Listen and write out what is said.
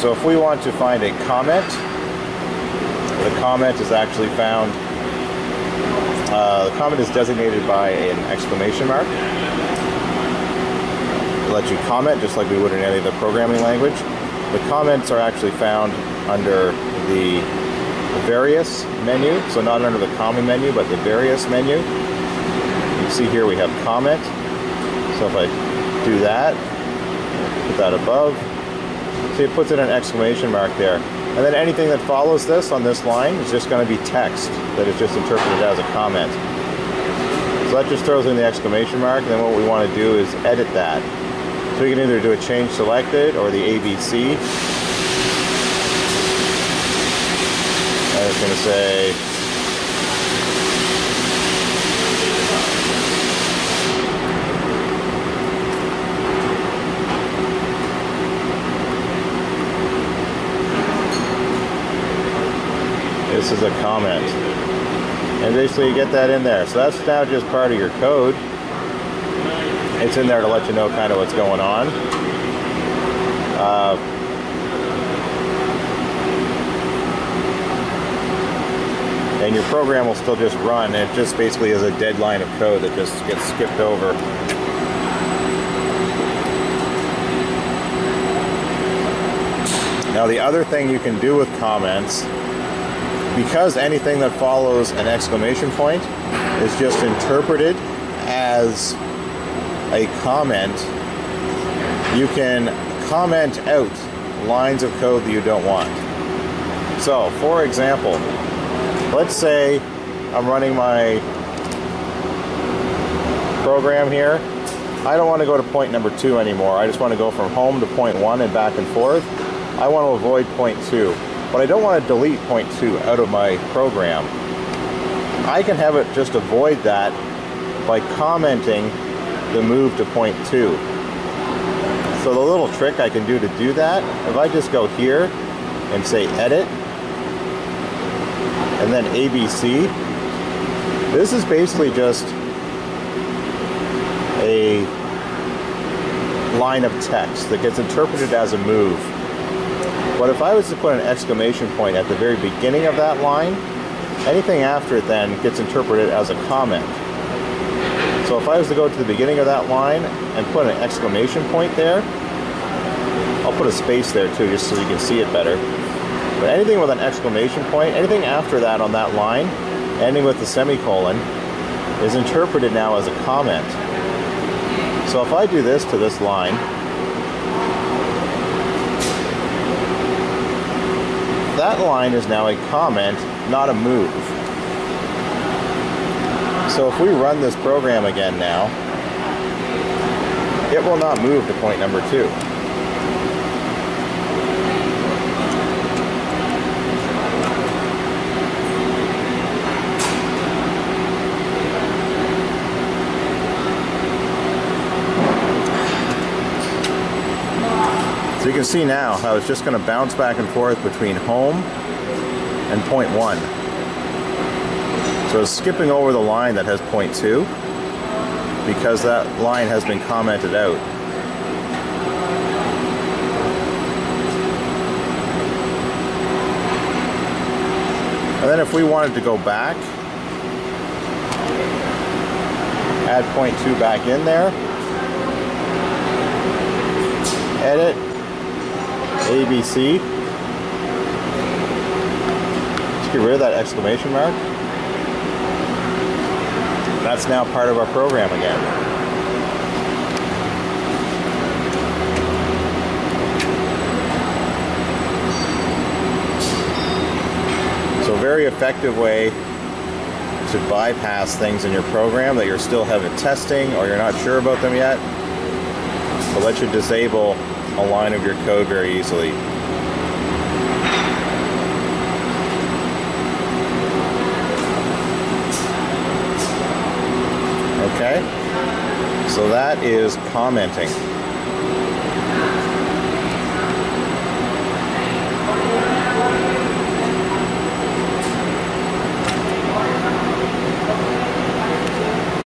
So if we want to find a comment, the comment is actually found, the comment is designated by an exclamation mark. It lets you comment just like we would in any other programming language. The comments are actually found under the various menu, so not under the common menu, but the various menu. You can see here we have comment. So if I do that, put that above, see it puts in an exclamation mark there. And then anything that follows this on this line is just going to be text that is just interpreted as a comment. So that just throws in the exclamation mark, and then what we want to do is edit that. So we can either do a change selected or the ABC. And it's going to say this is a comment. And basically you get that in there. So that's now just part of your code. It's in there to let you know kind of what's going on. And your program will still just run. It just basically is a dead line of code that just gets skipped over. Now the other thing you can do with comments, because anything that follows an exclamation point is just interpreted as a comment, you can comment out lines of code that you don't want. So, for example, let's say I'm running my program here. I don't want to go to point number 2 anymore. I just want to go from home to point 1 and back and forth. I want to avoid point 2. But I don't want to delete point 2 out of my program. I can have it just avoid that by commenting the move to point 2. So the little trick I can do to do that, if I just go here and say edit, and then ABC, this is basically just a line of text that gets interpreted as a move. But if I was to put an exclamation point at the very beginning of that line, anything after it then gets interpreted as a comment. So if I was to go to the beginning of that line and put an exclamation point there, I'll put a space there too just so you can see it better. But anything with an exclamation point, anything after that on that line, ending with the semicolon, is interpreted now as a comment. So if I do this to this line, that line is now a comment, not a move. So if we run this program again now, it will not move to point number 2. So you can see now how it's just going to bounce back and forth between home and point 1. So it's skipping over the line that has point 2 because that line has been commented out. And then if we wanted to go back, add point 2 back in there, edit, ABC, just get rid of that exclamation mark. That's now part of our program again. So a very effective way to bypass things in your program that you're still having testing or you're not sure about them yet, will let you disable a line of your code very easily. Okay, so that is commenting.